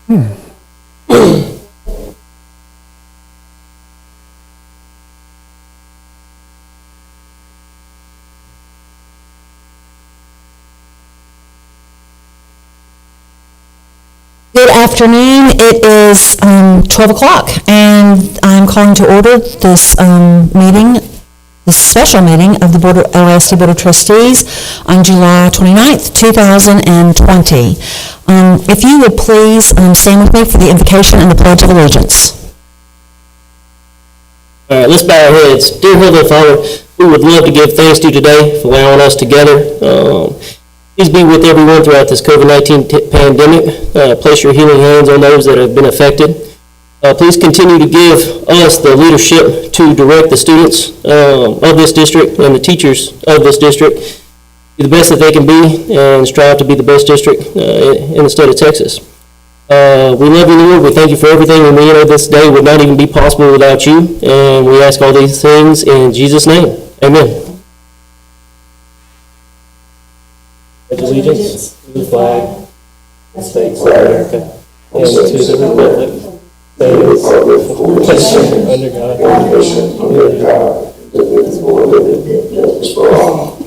Good afternoon. It is 12 o'clock, and I'm calling to order this this special meeting of the LISD Board of Trustees on July 29th, 2020. If you would please stand with me for the invocation and the Pledge of Allegiance. All right, let's bow our heads. Dear Heavenly Father, we would love to give thanks to you today for allowing us together. Please be with everyone throughout this COVID-19 pandemic. Place your healing hands on those that have been affected. Please continue to give us the leadership to direct the students of this district and the teachers of this district be the best that they can be and strive to be the best district in the state of Texas. We love you, Lord. We thank you for everything. And we know this day would not even be possible without you. And we ask all these things in Jesus' name. Amen. Pledge allegiance to the flag of the States of America and to the republic that is under God, indivisible, with justice for all.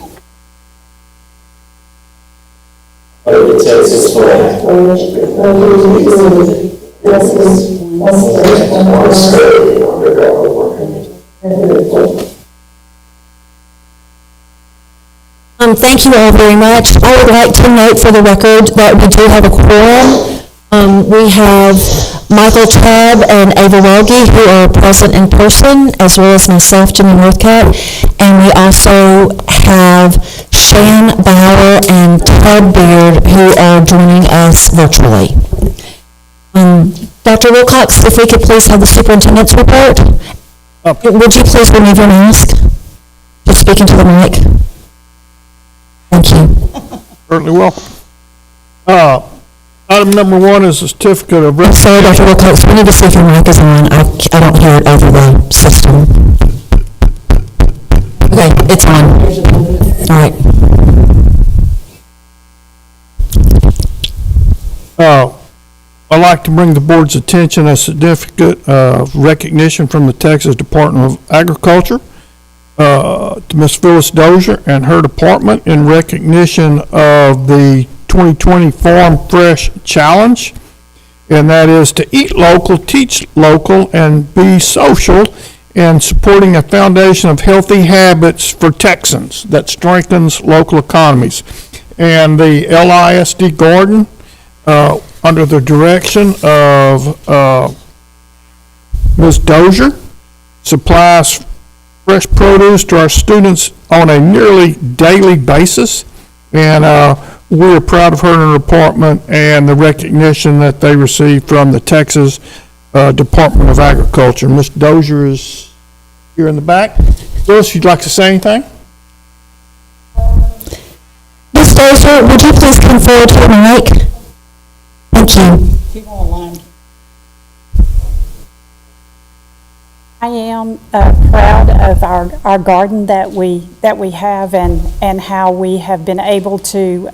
Under Texas flag, Thank you all very much. I would like to note for the record that we do have a quorum. We have Michael Chubb and Ava Welge, who are present in person, as well as myself, Jimmy Northcutt. And we also have Shan Bauer and Ted Beard, who are joining us virtually. Dr. Wilcox, if we could please have the superintendent's report. Would you please remove your mask? Just speaking to the mic. Thank you. Certainly will. Item number 1 is a certificate of I'm sorry, Dr. Wilcox, we need to see if your mic is on. I don't hear it over the system. Okay, it's on. All right. I'd like to bring the board's attention a certificate of recognition from the Texas Department of Agriculture to Ms. Phyllis Dozier and her department in recognition of the 2020 Farm Fresh Challenge, and that is to eat local, teach local, and be social, and supporting a foundation of healthy habits for Texans that strengthens local economies. And the LISD Garden, under the direction of Ms. Dozier, supplies fresh produce to our students on a nearly daily basis, and we're proud of her and her department and the recognition that they received from the Texas Department of Agriculture. Ms. Dozier is here in the back. Phyllis, you'd like to say anything? Ms. Dozier, would you please come forward to the mic? Thank you. I am proud of our garden that we have and how we have been able to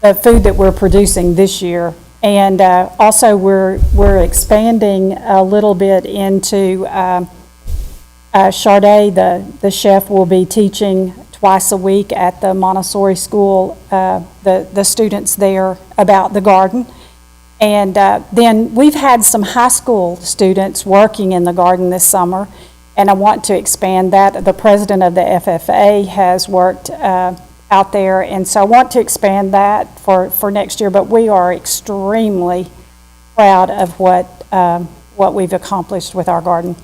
the food that we're producing this year, and also we're expanding a little bit into Sade. The chef will be teaching twice a week at the Montessori school the students there about the garden. And then we've had some high school students working in the garden this summer, and I want to expand that. The president of the FFA has worked out there, and so I want to expand that for next year, but we are extremely proud of what we've accomplished with our garden.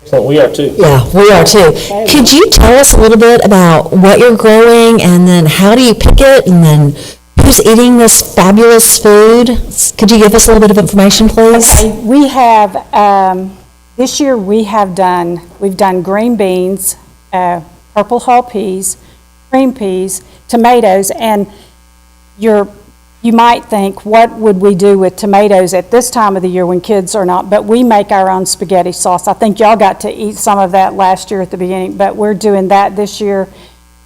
Excellent. We are too. Yeah, we are too. Could you tell us a little bit about what you're growing, and then how do you pick it, and then who's eating this fabulous food? Could you give us a little bit of information, please? Okay, we have, this year we've done green beans, purple hull peas, cream peas, tomatoes, and you might think, what would we do with tomatoes at this time of the year when kids are not, but we make our own spaghetti sauce. I think y'all got to eat some of that last year at the beginning, but we're doing that this year.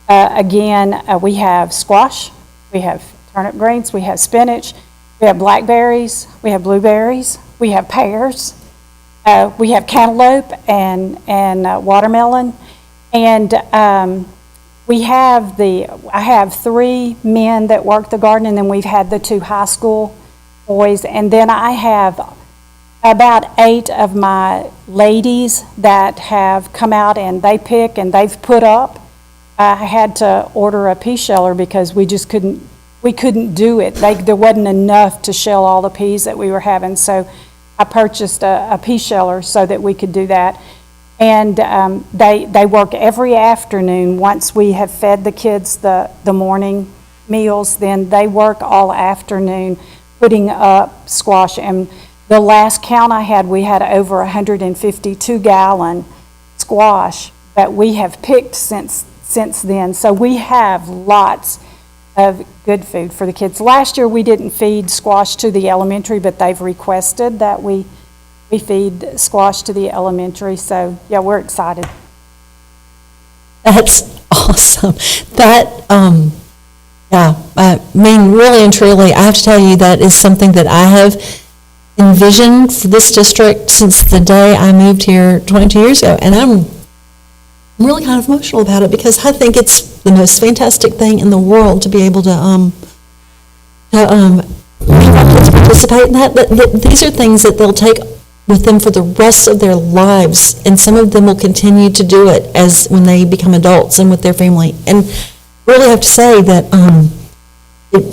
Again, we have squash, we have turnip greens, we have spinach, We have blackberries, we have blueberries, we have pears, we have cantaloupe and watermelon. And I have 3 men that work the garden, and then we've had the 2 high school boys. And then I have about 8 of my ladies that have come out and they pick and they've put up. I had to order a pea sheller because we couldn't do it. There wasn't enough to shell all the peas that we were having. So I purchased a pea sheller so that we could do that. And they work every afternoon. Once we have fed the kids the morning meals, then they work all afternoon putting up squash. And the last count I had, we had over 152-gallon squash that we have picked since then. So we have lots of good food for the kids. Last year, we didn't feed squash to the elementary, but they've requested that we feed squash to the elementary. So, yeah, we're excited. That's awesome. That, yeah, I mean, really and truly, I have to tell you, that is something that I have envisioned for this district since the day I moved here 22 years ago. And I'm really kind of emotional about it because I think it's the most fantastic thing in the world to be able to participate in that. These are things that they'll take with them for the rest of their lives, and some of them will continue to do it as when they become adults and with their family. And really have to say that it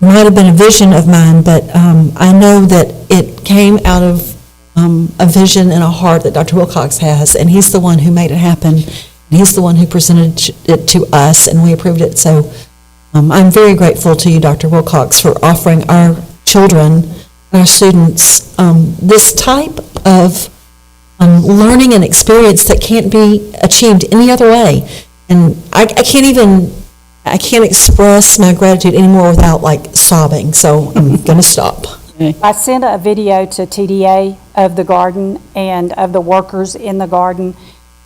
might have been a vision of mine, but I know that it came out of a vision and a heart that Dr. Wilcox has, and he's the one who made it happen. He's the one who presented it to us, and we approved it. So I'm very grateful to you, Dr. Wilcox, for offering our children, our students, this type of learning and experience that can't be achieved any other way. And I can't express my gratitude anymore without like sobbing. So I'm going to stop. I sent a video to TDA of the garden and of the workers in the garden,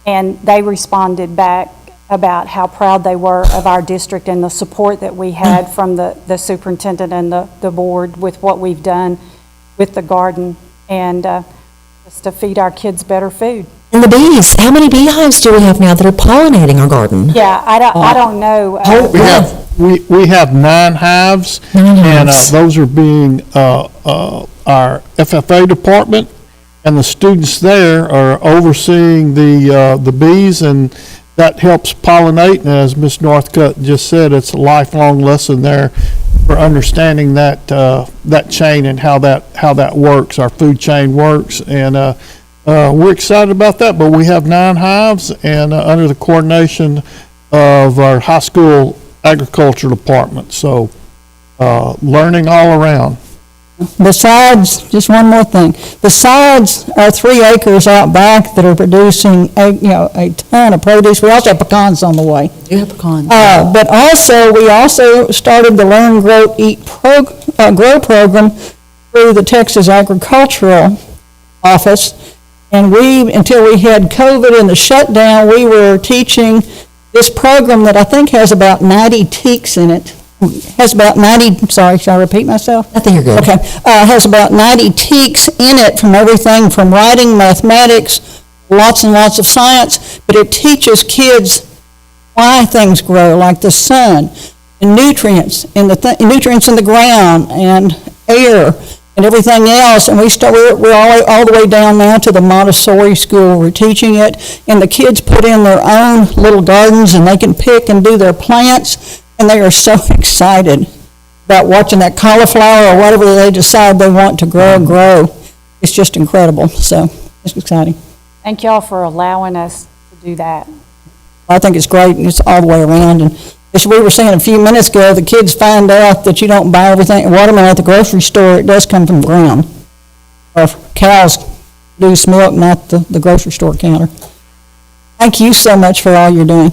and they responded back about how proud they were of our district and the support that we had from the superintendent and the board with what we've done with the garden, and just to feed our kids better food. And the bees, how many beehives do we have now that are pollinating our garden? Yeah, I don't know. We have 9 hives, and those are being our FFA department, and the students there are overseeing the bees, and that helps pollinate. And as Ms. Northcutt just said, it's a lifelong lesson there for understanding that chain and how that works. Our food chain works, and we're excited about that. But we have 9 hives, and under the coordination of our high school agriculture department. So learning all around. Besides, just one more thing, besides our 3 acres out back that are producing a ton of produce, we also have pecans on the way. You have pecans. But also, we also started the Learn, Grow, Eat, Grow program through the Texas Agricultural Office. And until we had COVID and the shutdown, we were teaching this program that I think has about 90 teaks in it. Has about 90, sorry, shall I repeat myself? I think you're good. Okay. Has about 90 teaks in it, from everything from writing, mathematics, lots and lots of science, but it teaches kids why things grow, like the sun, and nutrients, and nutrients in the ground, and air, and everything else. And we're all the way down now to the Montessori school. We're teaching it, and the kids put in their own little gardens, and they can pick and do their plants. And they are so excited about watching that cauliflower or whatever they decide they want to grow. It's just incredible. So it's exciting. Thank y'all for allowing us to do that. I think it's great, and it's all the way around. And as we were saying a few minutes ago, the kids find out that you don't buy everything watermelon at the grocery store. It does come from the ground. Or cows produce milk, not the grocery store counter. Thank you so much for all you're doing.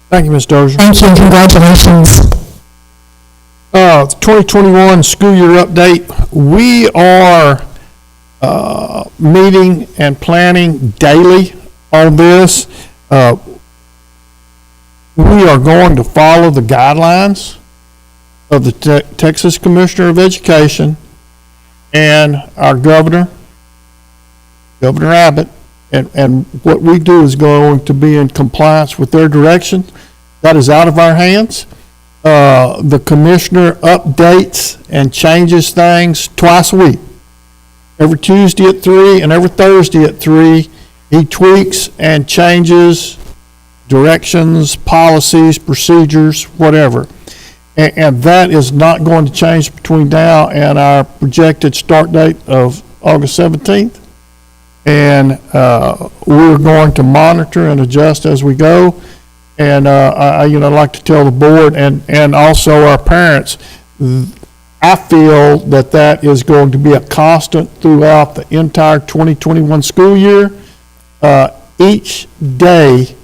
Thank you, Ms. Dozier. Thank you, and congratulations. The 2021 school year update. We are meeting and planning daily on this. We are going to follow the guidelines of the Texas Commissioner of Education and our Governor Abbott, and what we do is going to be in compliance with their direction. That is out of our hands. The commissioner updates and changes things twice a week. Every Tuesday at 3 and every Thursday at 3, he tweaks and changes directions, policies, procedures, whatever. And that is not going to change between now and our projected start date of August 17th. And we're going to monitor and adjust as we go. And I'd like to tell the board and also our parents, I feel that is going to be a constant throughout the entire 2021 school year. Each day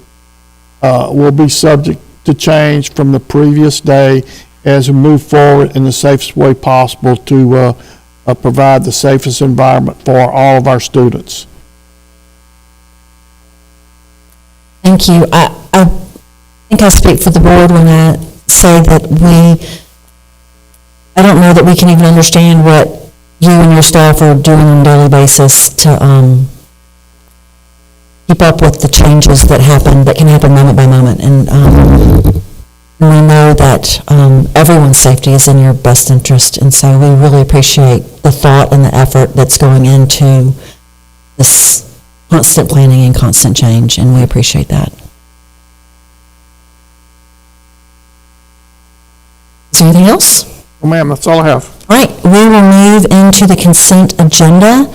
will be subject to change from the previous day as we move forward in the safest way possible to provide the safest environment for all of our students. Thank you. I think I speak for the board when I say that I don't know that we can even understand what you and your staff are doing on a daily basis to keep up with the changes that can happen moment by moment. And we know that everyone's safety is in your best interest, and so we really appreciate the thought and the effort that's going into this constant planning and constant change, and we appreciate that. Is there anything else? Oh, ma'am, that's all I have. All right, we will move into the consent agenda,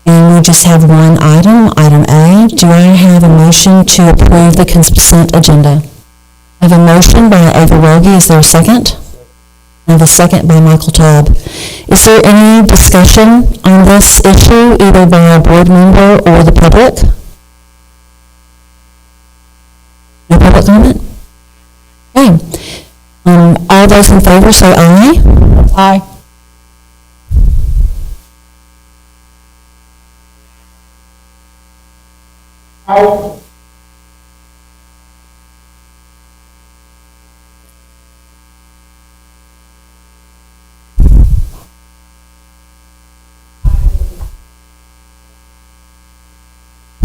and we just have one item, item A. Do I have a motion to approve the consent agenda? I have a motion by Ava Rogie. Is there a second? I have a second by Michael Taub. Is there any discussion on this issue, either by a board member or the public? No public comment? Okay. All those in favor say aye. Aye. Aye.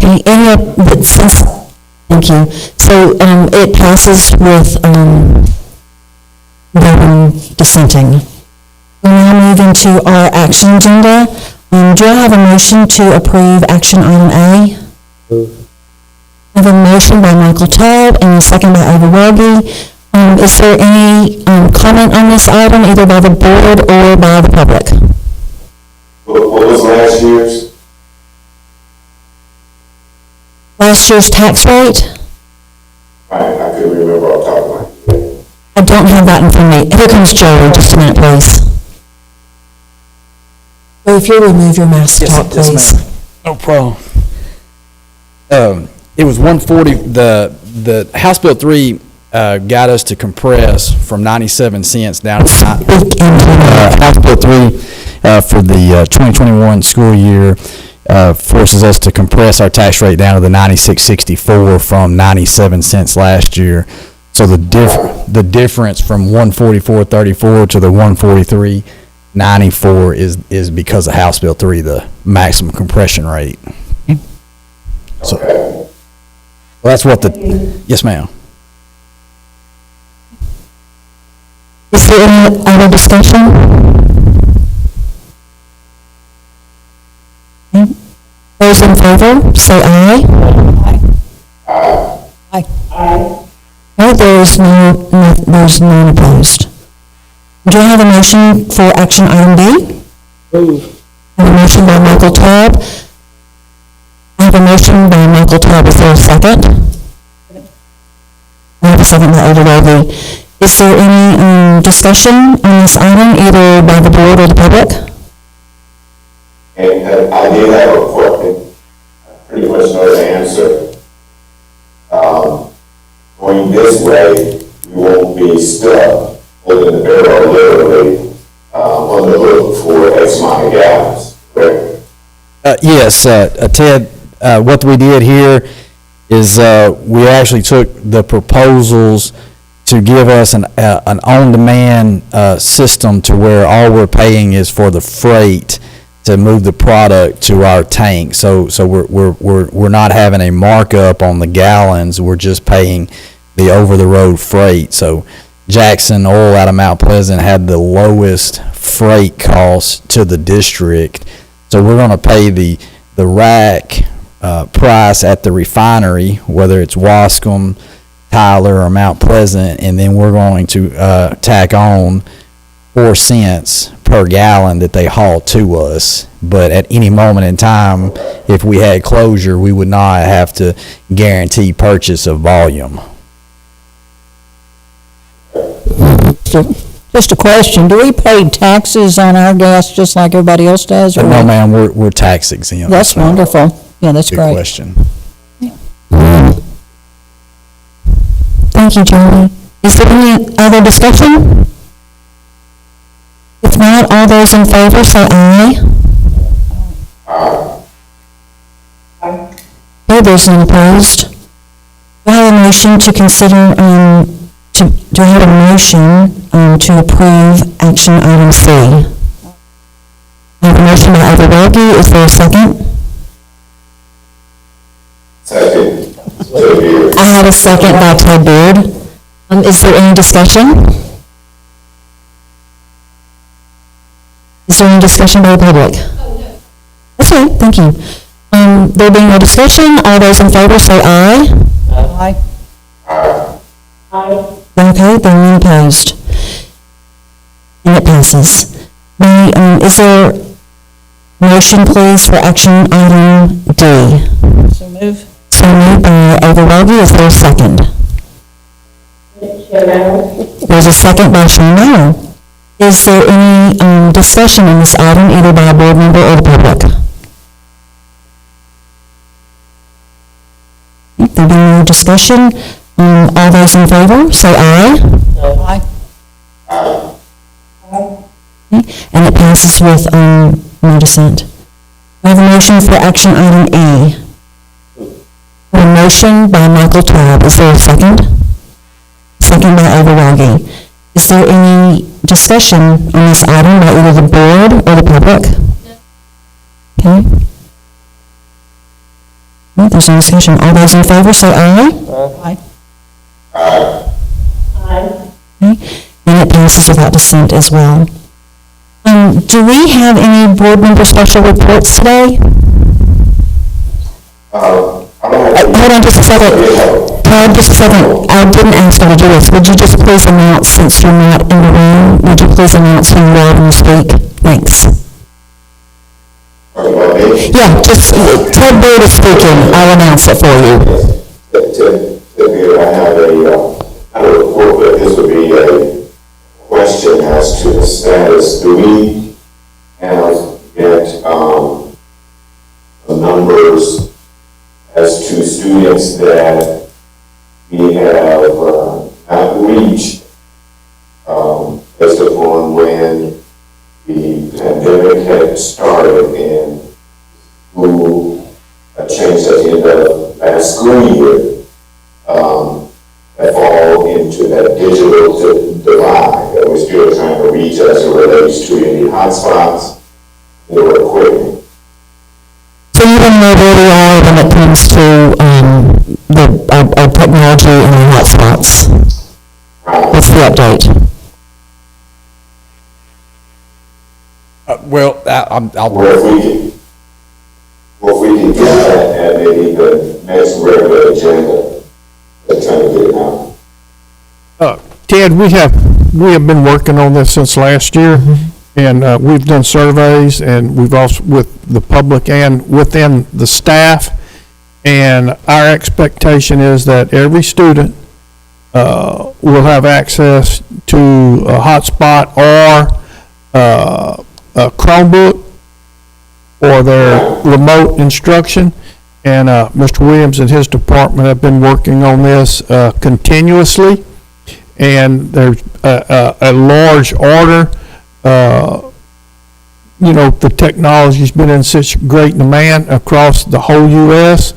Okay, thank you. So it passes with no dissenting. We now move into our action agenda. Do I have a motion to approve action item A? I have a motion by Michael Taub and a second by Ava Rogie. Is there any comment on this item, either by the board or by the public? What was last year's? Last year's tax rate? I couldn't remember off the top of my head. I don't have that in front of me. Here comes Joey. Just a minute, please. So if you'll remove your mask, Yes, talk, yes, please. ma'am. No problem. It was 140, the House Bill 3 got us to compress from 97 cents down to House Bill 3 for the 2021 school year forces us to compress our tax rate down to the 96.64 from 97 cents last year. So the difference from 144.34 to the 143.94 is because of House Bill 3, the maximum compression rate. So that's what yes, ma'am. Is there any other discussion? Okay. Those in favor, say aye. Aye. No, there's none opposed. Do I have a motion for action item B? Move. I have a motion by Michael Taub. I have a motion by Michael Taub. Is there a second? I have a second by Ava Rogie. Is there any discussion on this item, either by the board or the public? And I did have a question. I pretty much know the answer. Going this way, we won't be stuck holding the barrel literally on the hook for X amount of gallons, correct? Yes, Ted, what we did here is we actually took the proposals to give us an on-demand system to where all we're paying is for the freight to move the product to our tank. So we're not having a markup on the gallons. We're just paying the over-the-road freight. So Jackson Oil out of Mount Pleasant had the lowest freight cost to the district. So we're going to pay the rack price at the refinery, whether it's Wascom, Tyler, or Mount Pleasant, and then we're going to tack on 4 cents per gallon that they haul to us. But at any moment in time, if we had closure, we would not have to guarantee purchase of volume. Just a question, do we pay taxes on our gas just like everybody else does? But or no, what? ma'am, we're tax exempt. That's wonderful. Yeah, that's Good great. question. Thank you, Jeremy. Is there any other discussion? If not, all those in favor say aye. Okay, there's none opposed. Do I have a motion to consider, do I have a motion to approve action item C? I have a motion by Overwhelming. Is there a second? Second. I have a second by Ted Beard. Is there any discussion? Is there any discussion by the public? Okay, thank you. There being no discussion, all those in favor say aye. Aye. Okay, there are none opposed. And it passes. Is there motion, please, for action item D? So move. So moved by Overwhelming. Is there a second? There's a second by Chanel. Is there any discussion on this item, either by a board member or the public? If there being no discussion, all those in favor, say aye. Aye. And it passes with no dissent. I have a motion for action item E. A motion by Michael Taub. Is there a second? Second by Overwhelming. Is there any discussion on this item by either the board or the public? Okay. No, there's no discussion. All those in favor say aye. Aye. Okay. And it passes without dissent as well. Do we have any board member special reports today? Hold on just a second. Todd, just a second. I didn't ask you to do this. Would you just please announce, since you're not in the room, would you please announce who you are when you speak? Thanks. Yeah, just, Ted Beard is speaking. I'll announce it for you. I have a report, but this would be a question as to the status. Do we have yet the numbers as to students that we have not reached based upon when the pandemic had started and school changed at the end of last school year, that fall into that digital divide that we're still trying to reach as it relates to any hotspots or equipment. So you don't know where we are when it comes to our technology and our hotspots? What's the update? I'll. Or if we can get that at maybe the next regular agenda, they're trying to get it out. Ted, we have been working on this since last year, and we've done surveys, and we've also with the public and within the staff, and our expectation is that every student will have access to a hotspot or a Chromebook or their remote instruction. And Mr. Williams and his department have been working on this continuously. And there's a large order. The technology's been in such great demand across the whole U.S.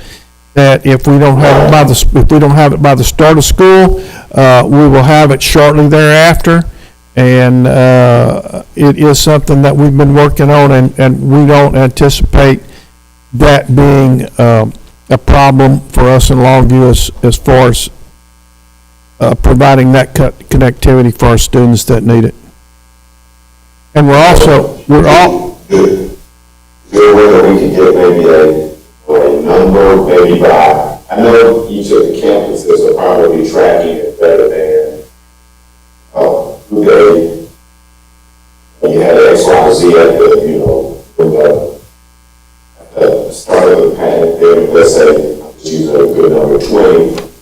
that if we don't have it by the start of school, we will have it shortly thereafter. And it is something that we've been working on, and we don't anticipate that being a problem for us in Longview as far as providing that connectivity for our students that need it. And we're all. Is there a way that we can get maybe a number, maybe by, I know each of the campuses are probably tracking it better than, who they, when you had X, Y, Z at the, you know, at the start of the pandemic, let's say, I'll just use a good number, 20,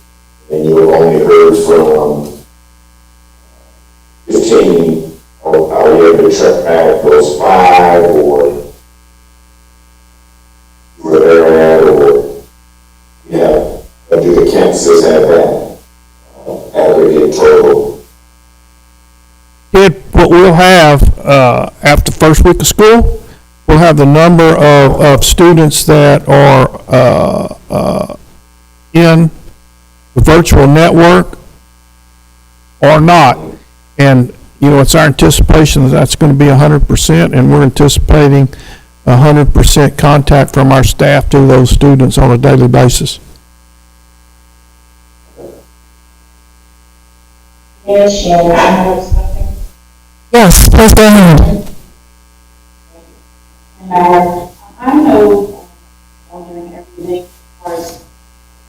and you have only heard from 15, or are you able to track back those 5, or where they're at, or, do the campuses have that aggregate total? What we'll have after the first week of school, we'll have the number of students that are in the virtual network or not. And, it's our anticipation that that's going to be 100%, and we're anticipating 100% contact from our staff to those students on a daily basis. Yes, Sharon, I have something. Yes, please go ahead. I know, during everything, as far as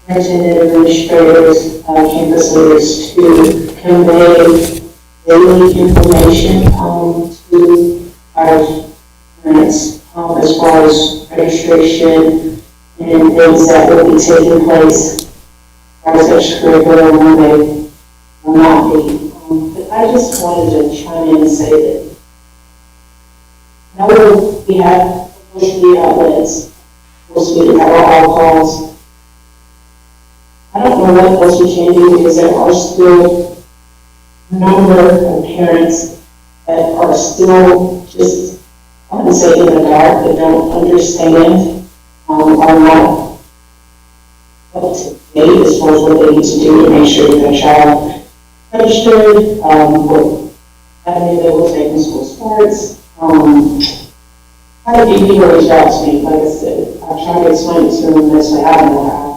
mentioned administrators, campus leaders to convey daily information to our parents as far as registration and things that will be taking place as far as extracurricular Monday will not be. But I just wanted to chime in and say that now we have social media outlets, of course we have our calls. I don't know what else we can do because there are still a number of parents that are still just, I wouldn't say in the dark, but don't understand, are not up to date as far as what they need to do to make sure that their child registered, what avenue they will take in school sports. Quite a few people reached out to me, like I said, I tried to explain it to them this way, I don't know how.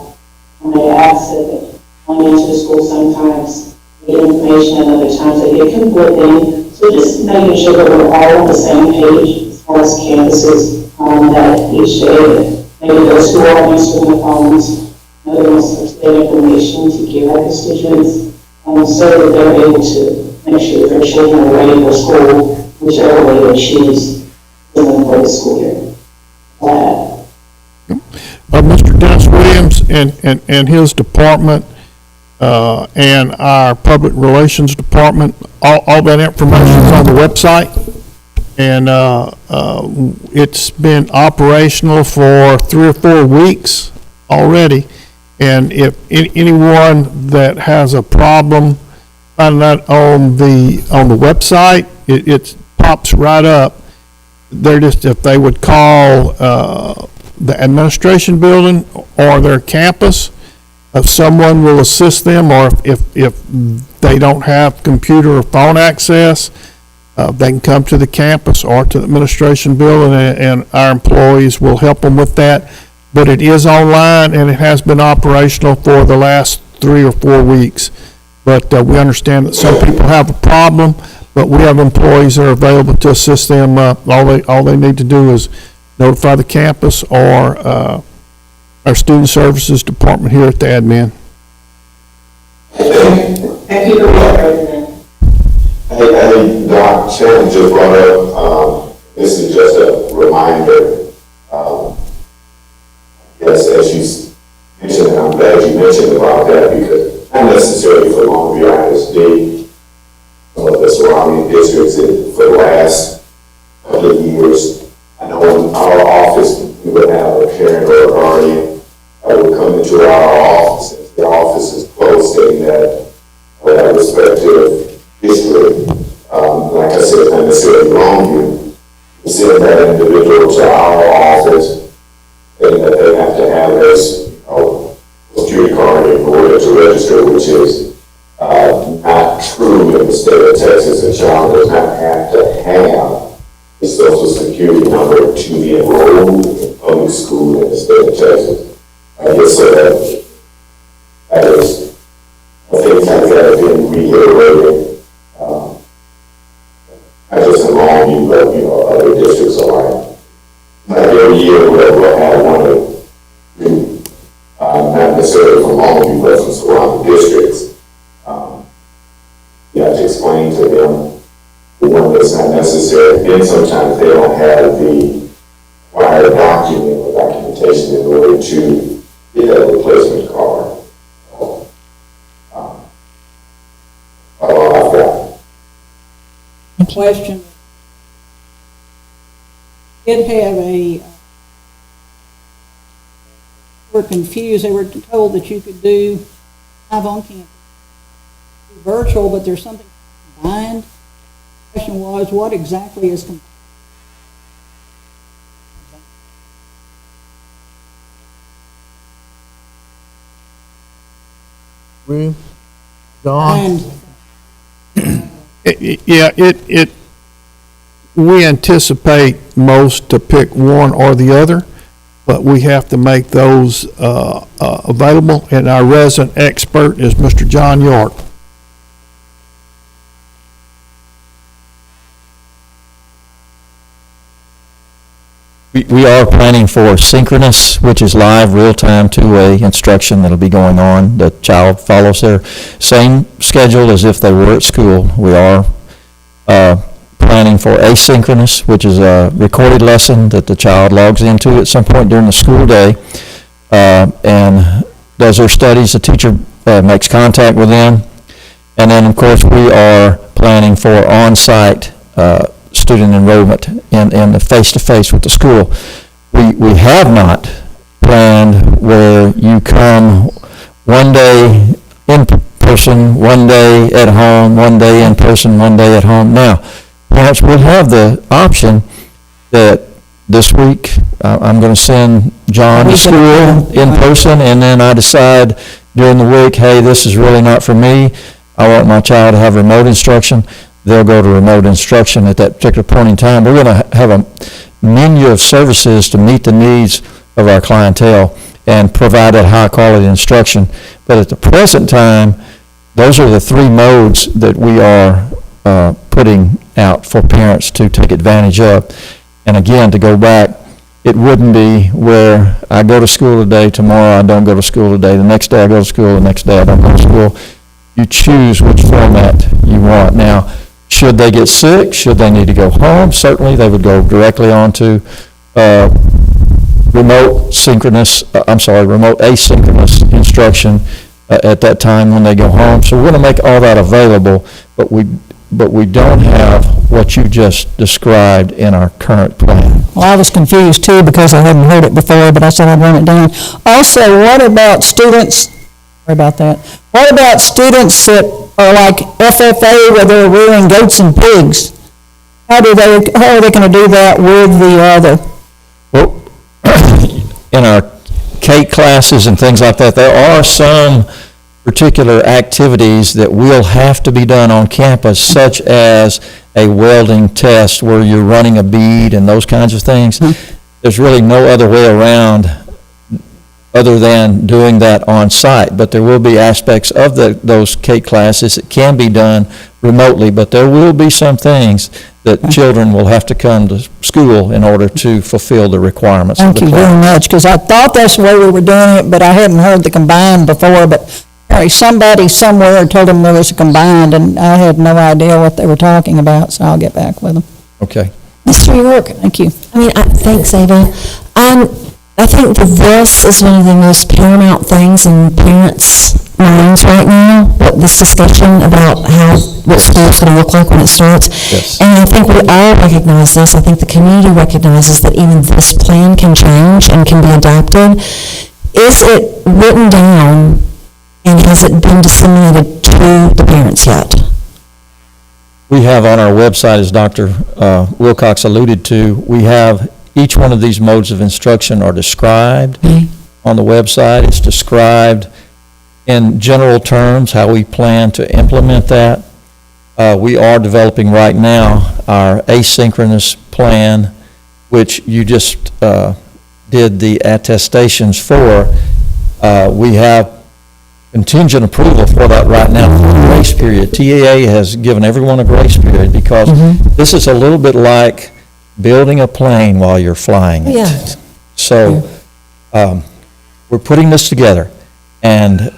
When they asked that going into the school sometimes they get information and other times they get conflicting. So just making sure that we're all on the same page as far as campuses, that each day, maybe those who are answering the phones, know the most up-to-date information to give our constituents, so that they're able to make sure that their children are ready for school, whichever way they choose for the school year. Mr. Dennis Williams and his department and our public relations department, all that information is on the website. And it's been operational for 3 or 4 weeks already. And if anyone that has a problem finding that on the website, it pops right up. They're just, if they would call the administration building or their campus, if someone will assist them, or if they don't have computer or phone access, they can come to the campus or to the administration building, and our employees will help them with that. But it is online, and it has been operational for the last 3 or 4 weeks. But we understand that some people have a problem, but we have employees that are available to assist them. All they need to do is notify the campus or our student services department here at the admin. Thank you for that. Hey, Doc, Sharon just brought up, this is just a reminder, yes, as you mentioned, and I'm glad you mentioned about that, because not necessarily for Longview ISD, some of the surrounding districts for the last couple of years. I know in our office, we would have a parent or a guardian that would come into our office, if the office is closed, stating that our respective district, like I said, not necessarily Longview, we send that individual to our office, saying that they have to have this, in order to register, which is not true in the state of Texas. A child does not have to have a social security number to be enrolled in public school in the state of Texas. I guess that is, things like that have been reiterated, not just in Longview, but, other districts alike. Like every year, we'll have one of the, not necessarily from Longview, but from surrounding districts. You have to explain to them the one that's not necessary. Then sometimes they don't have the required document or documentation in order to get that replacement card. All I've got. Question. Did have were confused. They were told that you could do live on campus, virtual, but there's something combined. The question was, what exactly is combined? John? We anticipate most to pick one or the other, but we have to make those available, and our resident expert is Mr. John York. We are planning for synchronous, which is live, real-time, two-way instruction that'll be going on. The child follows their same schedule as if they were at school. We are planning for asynchronous, which is a recorded lesson that the child logs into at some point during the school day and does their studies. The teacher makes contact with them. And then, of course, we are planning for on-site student enrollment in the face-to-face with the school. We have not planned where you come one day in person, one day at home, one day in person, one day at home. Now, perhaps we'll have the option that this week I'm going to send John to school in person, and then I decide during the week, hey, this is really not for me. I want my child to have remote instruction. They'll go to remote instruction at that particular point in time. We're going to have a menu of services to meet the needs of our clientele and provide that high-quality instruction. But at the present time, those are the three modes that we are putting out for parents to take advantage of. And again, to go back, it wouldn't be where I go to school today, tomorrow I don't go to school today, the next day I go to school, the next day I don't go to school. You choose which format you want. Now, should they get sick, should they need to go home, certainly they would go directly onto remote asynchronous instruction at that time when they go home. So we're going to make all that available, but we don't have what you just described in our current plan. Well, I was confused too because I hadn't heard it before, but I said I'd run it down. Also, what about students, sorry about that, what about students that are like FFA where they're rearing goats and pigs? How are they going to do that with the other? Well, in our cake classes and things like that, there are some particular activities that will have to be done on campus, such as a welding test where you're running a bead and those kinds of things. There's really no other way around other than doing that on site. But there will be aspects of those cake classes that can be done remotely, but there will be some things that children will have to come to school in order to fulfill the requirements of the class. Thank you very much, because I thought that's the way we were doing it, but I hadn't heard the combined before. But somebody somewhere told them there was a combined, and I had no idea what they were talking about, so I'll get back with them. Okay. Mr. York, Thank you. thanks, Ava. I think that this is one of the most paramount things in parents' minds right now, this discussion about what school is going to look like when it starts. Yes. And I think we all recognize this. I think the community recognizes that even this plan can change and can be adapted. Is it written down and has it been disseminated to the parents yet? We have on our website, as Dr. Wilcox alluded to, we have each one of these modes of instruction are described on the website. It's described in general terms, how we plan to implement that. We are developing right now our asynchronous plan, which you just did the attestations for. We have contingent approval for that right now, grace period. TAA has given everyone a grace period because this is a little bit like building a plane while you're flying it. Yeah. So we're putting this together, and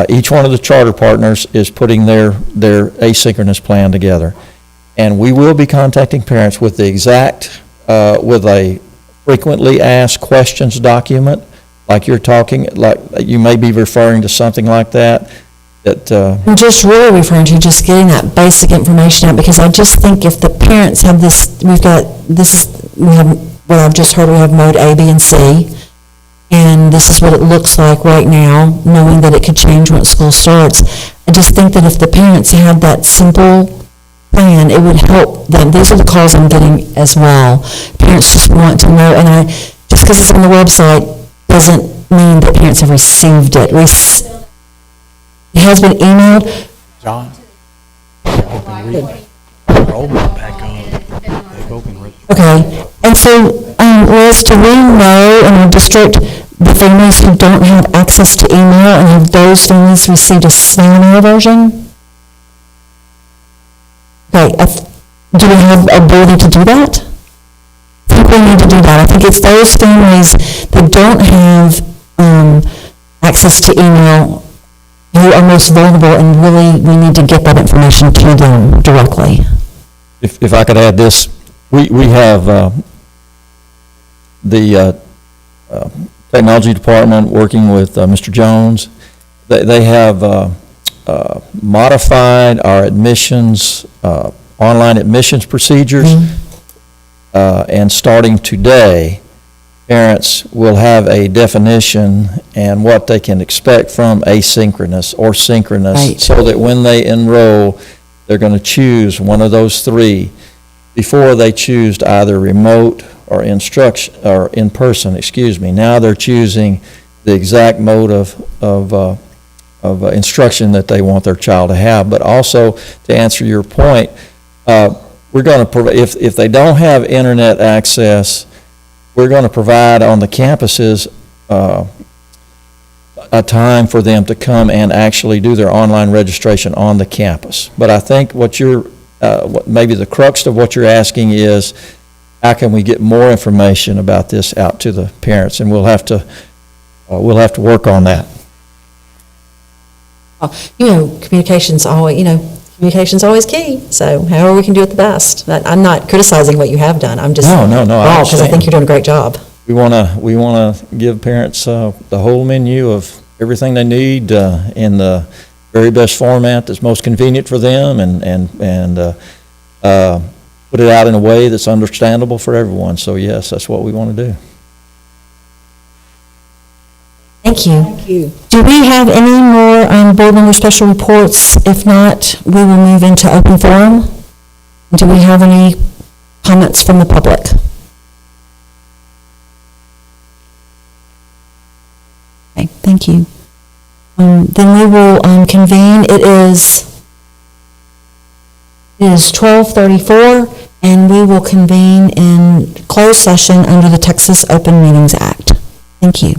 each one of the charter partners is putting their asynchronous plan together. And we will be contacting parents with the exact, with a frequently asked questions document, like you're talking, like you may be referring to something like that, I'm just really referring to just getting that basic information out, because I just think if the parents have this, we have, what I've just heard, we have mode A, B, and C, and this is what it looks like right now, knowing that it could change once school starts. I just think that if the parents had that simple plan, it would help them. These are the calls I'm getting as well. Parents just want to know, and just because it's on the website doesn't mean that parents have received it. It has been emailed. John? Enrollment back up. They've opened registration. Okay, and so, Liz, do we know in our district the families who don't have access to email, and have those families received a snail mail version? Okay, do we have ability to do that? I think we need to do that. I think it's those families that don't have access to email who are most vulnerable, and really we need to get that information to them directly. if I could add this, we have the technology department working with Mr. Jones. They have modified our admissions, online admissions procedures, and starting today, parents will have a definition and what they can expect from asynchronous or synchronous, Right. so that when they enroll, they're going to choose one of those three before they choose either remote or instruction, or in person, excuse me. Now they're choosing the exact mode of instruction that they want their child to have. But also, to answer your point, we're going to, if they don't have internet access, we're going to provide on the campuses a time for them to come and actually do their online registration on the campus. But I think what maybe the crux of what you're asking is, how can we get more information about this out to the parents? And we'll have to work on that. Communication's always key, so however we can do it the best. I'm not criticizing what you have done, I'm just. No, I because I think you're doing a great job. We want to give parents the whole menu of everything they need in the very best format that's most convenient for them, and put it out in a way that's understandable for everyone. So yes, that's what we want to do. Thank you. Thank you. Do we have any more board member special reports? If not, we will move into open forum. Do we have any comments from the public? Okay, thank you. Then we will convene. It is 12:34, and we will convene in closed session under the Texas Open Meetings Act. Thank you.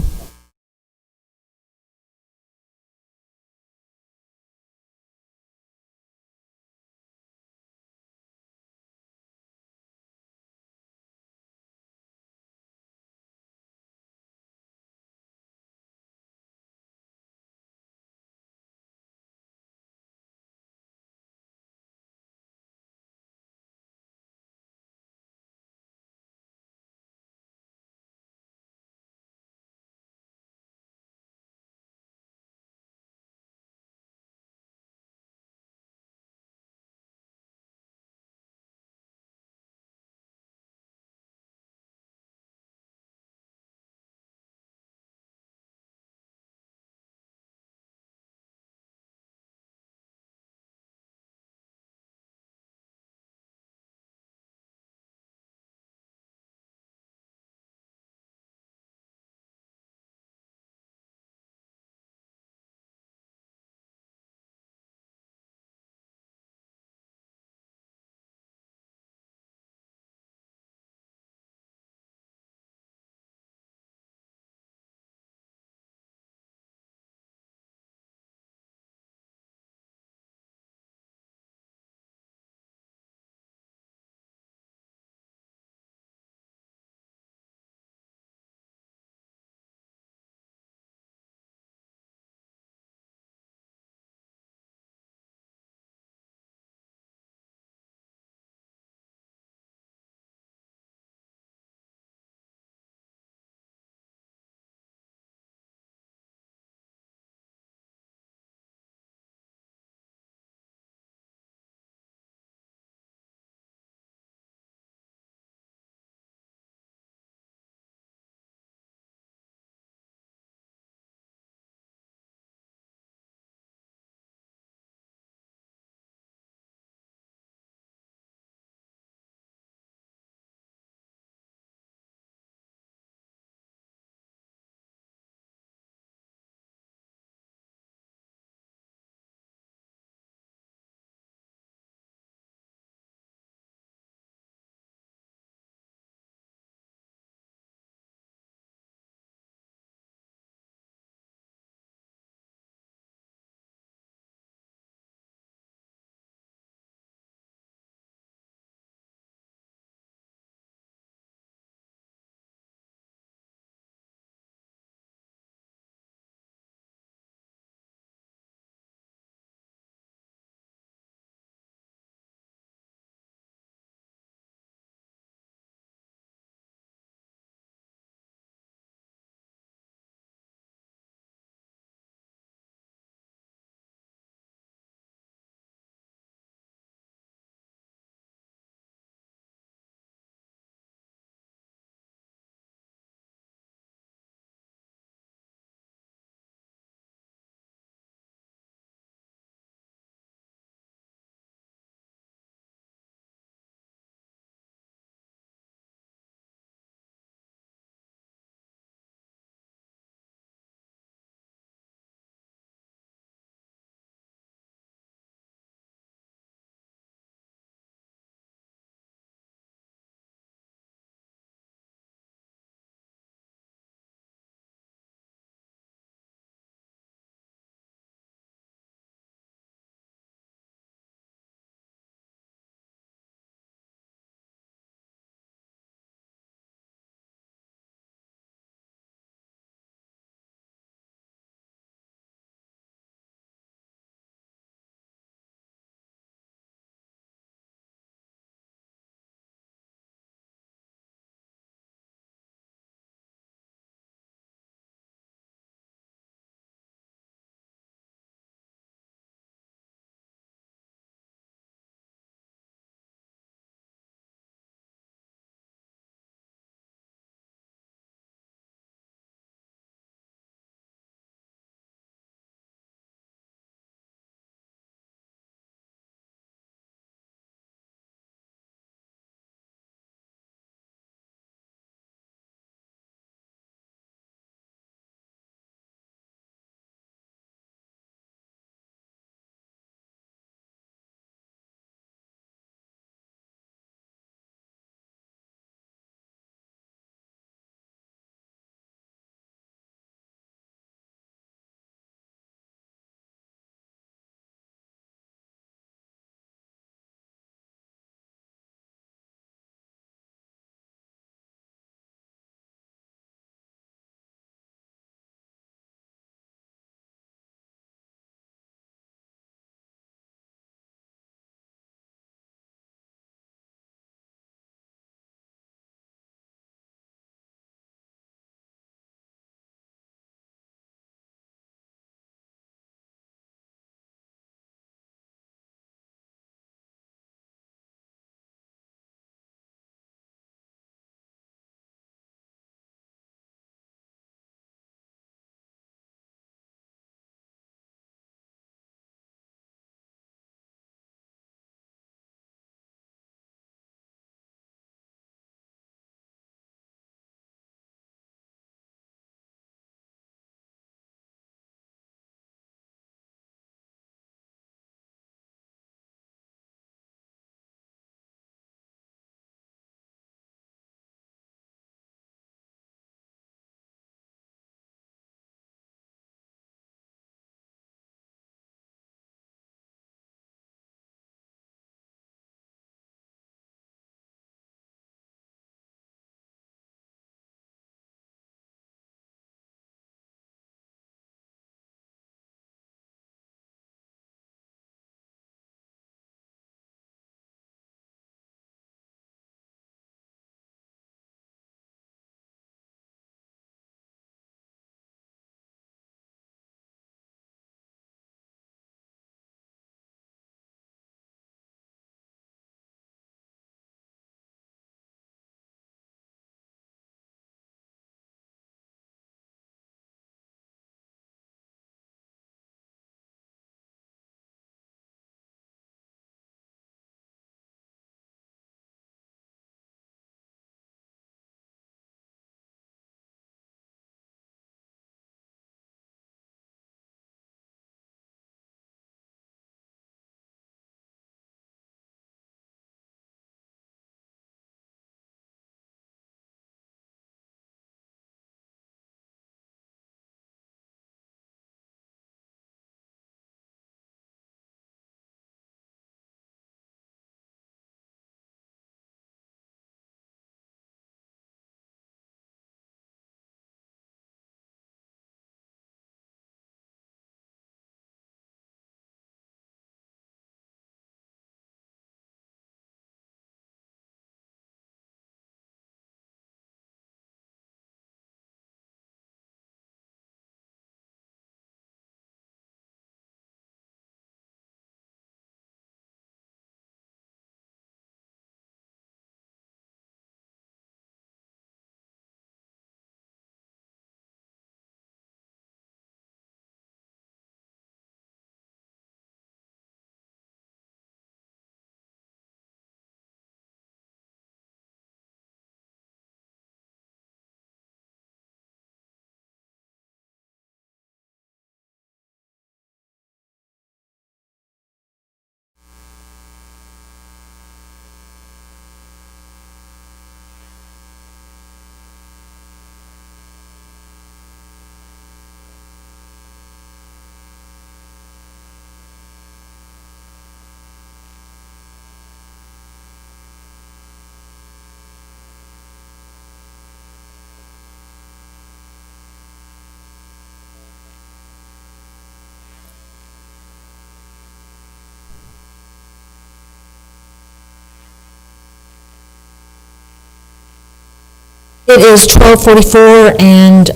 It is 12:44, and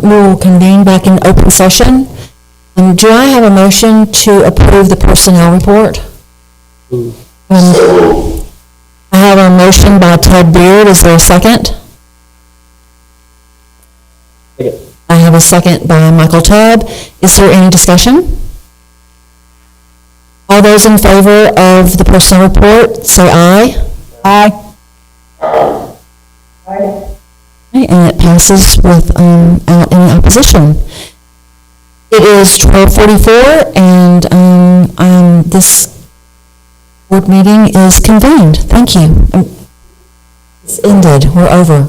we will convene back in open session. Do I have a motion to approve the personnel report? I have a motion by Ted Beard. Is there a second? Second. I have a second by Michael Tubb. Is there any discussion? All those in favor of the personnel report, say aye. Aye. Okay, and it passes without any opposition. It is 12:44, and this board meeting is convened. Thank you. It's ended. We're over.